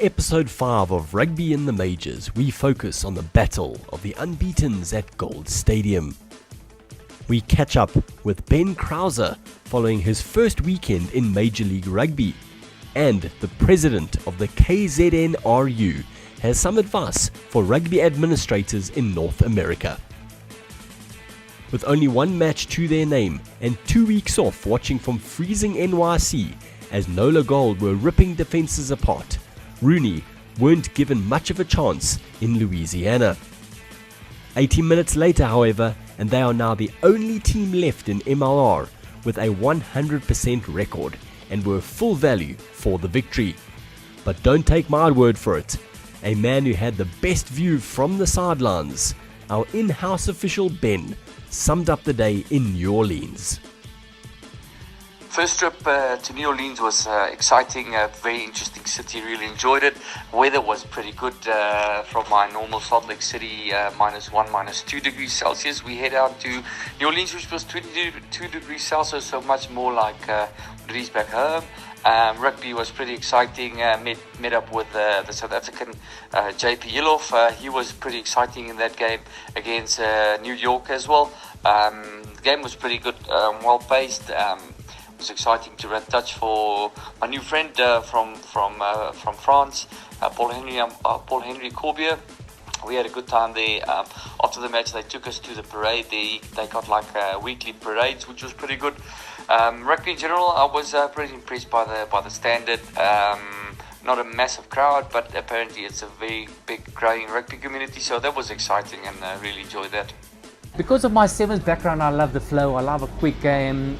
episode 5 of Rugby in the Majors, we focus on the battle of the unbeatens at Gold Stadium. We catch up with Ben Crouse following his first weekend in Major League Rugby, and the president of the KZNRU has some advice for rugby administrators in North America. With only one match to their name and 2 weeks off watching from freezing NYC as Nola Gold were ripping defences apart, Rooney weren't given much of a chance in Louisiana. 18 minutes later, however, and they are now the only team left in MLR with a 100% record and were full value for the victory. But don't take my word for it. A man who had the best view from the sidelines, our in-house official Ben, summed up the day in New Orleans. First trip to New Orleans was exciting, a very interesting city, really enjoyed it. Weather was pretty good from my normal Salt Lake City, -1, -2 degrees Celsius. We head out to New Orleans, which was 22 degrees Celsius, so much more like it is back home. Rugby was pretty exciting, met up with the South African JP Yilof. He was pretty exciting in that game against New York as well. The game was pretty good, well-paced. It was exciting to run touch for my new friend from France, Paul Henry Corbier. We had a good time there. After the match, they took us to the parade. They got like weekly parades, which was pretty good. Rugby in general, I was pretty impressed by the standard. Not a massive crowd, but apparently it's a very big growing rugby community, so that was exciting and I really enjoyed that. Because of my sevens background, I love the flow, I love a quick game,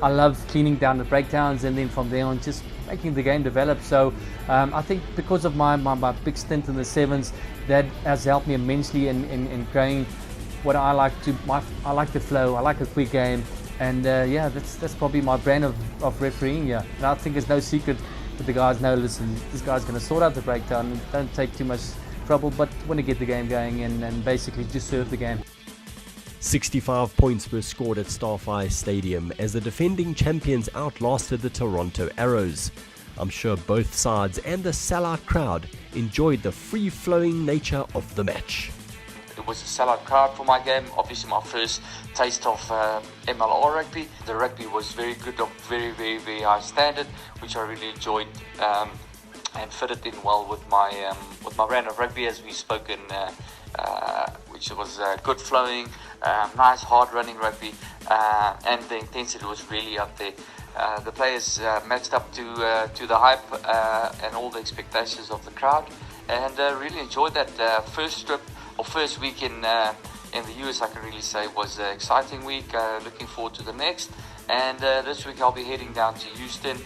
I love cleaning down the breakdowns and then from there on just making the game develop. So I think because of my big stint in the sevens, that has helped me immensely in growing what I like to. I like the flow, I like a quick game, and yeah, that's probably my brand of refereeing here. And I think it's no secret that the guys know, listen, this guy's going to sort out the breakdown, don't take too much trouble, but want to get the game going and basically just serve the game. 65 points were scored at Starfire Stadium as the defending champions outlasted the Toronto Arrows. I'm sure both sides and the sellout crowd enjoyed the free-flowing nature of the match. It was a sellout crowd for my game, obviously my first taste of MLR rugby. The rugby was very good, of very, very, very high standard, which I really enjoyed and fitted in well with my brand of rugby, as we spoken, which was good flowing, nice hard running rugby, and the intensity was really up there. The players matched up to the hype and all the expectations of the crowd, and really enjoyed that. First trip or first week in the US, I can really say was an exciting week. Looking forward to the next, and this week I'll be heading down to Houston,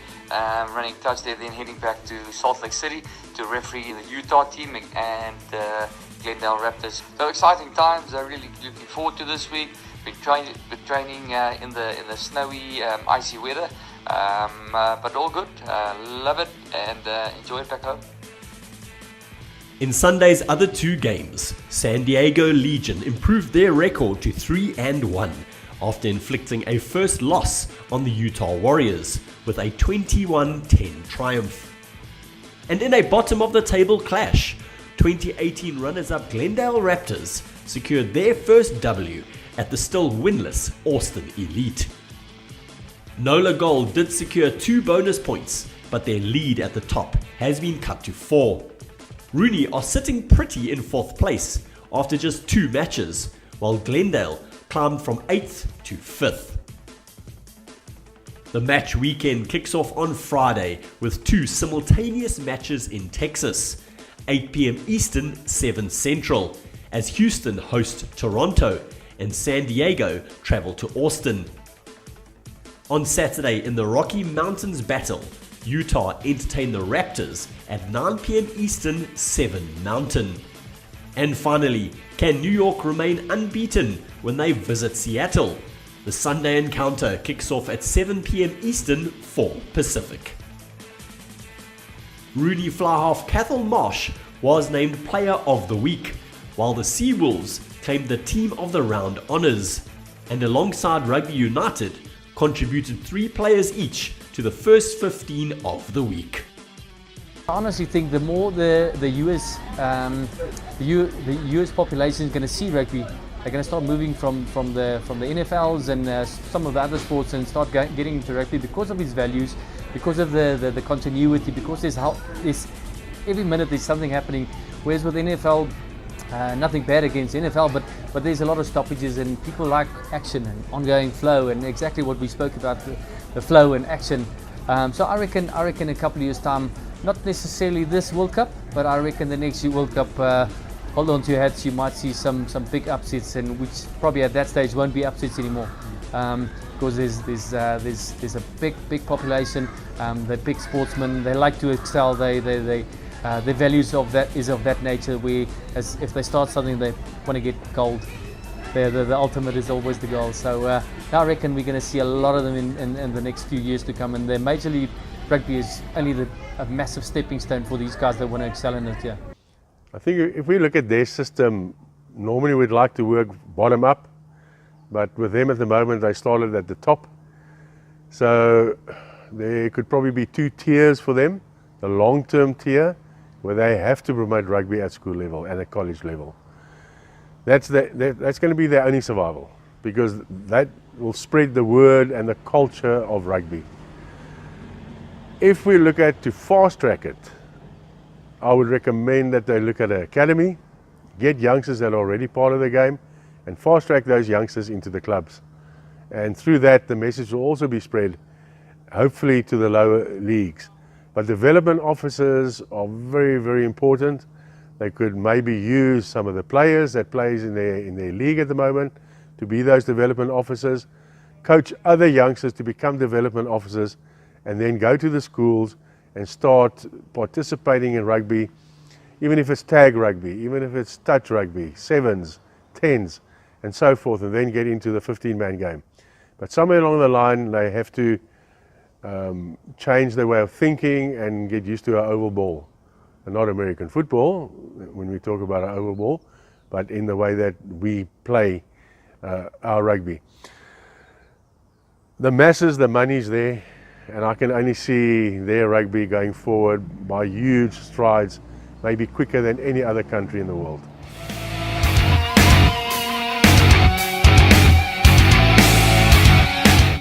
running touch there, then heading back to Salt Lake City to referee the Utah team and Glendale Raptors. So exciting times. I'm really looking forward to this week. Been training in the snowy, icy weather, but all good. Love it and enjoy it back home. In Sunday's other two games, San Diego Legion improved their record to 3-1 after inflicting a first loss on the Utah Warriors with a 21-10 triumph. And in a bottom-of-the-table clash, 2018 runners-up Glendale Raptors secured their first W at the still winless Austin Elite. Nola Gold did secure 2 bonus points, but their lead at the top has been cut to 4. Rooney are sitting pretty in 4th place after just 2 matches, while Glendale climbed from 8th to 5th. The match weekend kicks off on Friday with 2 simultaneous matches in Texas, 8 p.m. Eastern, 7 Central, as Houston host Toronto and San Diego travel to Austin. On Saturday in the Rocky Mountains Battle, Utah entertain the Raptors at 9 p.m. Eastern, 7 Mountain. And finally, can New York remain unbeaten when they visit Seattle? The Sunday encounter kicks off at 7 p.m. Eastern, 4 Pacific. Rooney fly half Cathal Marsh was named Player of the Week, while the Seawolves claimed the Team of the Round honours, and alongside Rugby United contributed 3 players each to the first 15 of the week. I honestly think the more the US population is going to see rugby, they're going to start moving from the NFLs and some of the other sports and start getting into rugby because of its values, because of the continuity, because there's every minute there's something happening. Whereas with NFL, nothing bad against NFL, but there's a lot of stoppages and people like action and ongoing flow, and exactly what we spoke about, the flow and action. So I reckon a couple of years time, not necessarily this World Cup, but I reckon the next World Cup, hold on to your hats, you might see some big upsets, and which probably at that stage won't be upsets anymore, because there's a big population, they're big sportsmen, they like to excel, the values of that nature, where as if they start something they want to get gold. The ultimate is always the goal. So I reckon we're going to see a lot of them in the next few years to come, and the Major League Rugby is only a massive stepping stone for these guys that want to excel in it. Yeah. I think if we look at their system, normally we'd like to work bottom up, but with them at the moment they started at the top. So there could probably be two tiers for them. The long-term tier, where they have to promote rugby at school level and at college level. That's going to be their only survival, because that will spread the word and the culture of rugby. If we look at to fast track it, I would recommend that they look at an academy, get youngsters that are already part of the game, and fast track those youngsters into the clubs. And through that, the message will also be spread, hopefully, to the lower leagues. But development officers are very, very important. They could maybe use some of the players that plays in their league at the moment to be those development officers, coach other youngsters to become development officers, and then go to the schools and start participating in rugby, even if it's tag rugby, even if it's touch rugby, sevens, tens, and so forth, and then get into the 15-man game. But somewhere along the line, they have to change their way of thinking and get used to our oval ball. And not American football, when we talk about our oval ball, but in the way that we play our rugby. The masses, the money's there, and I can only see their rugby going forward by huge strides, maybe quicker than any other country in the world.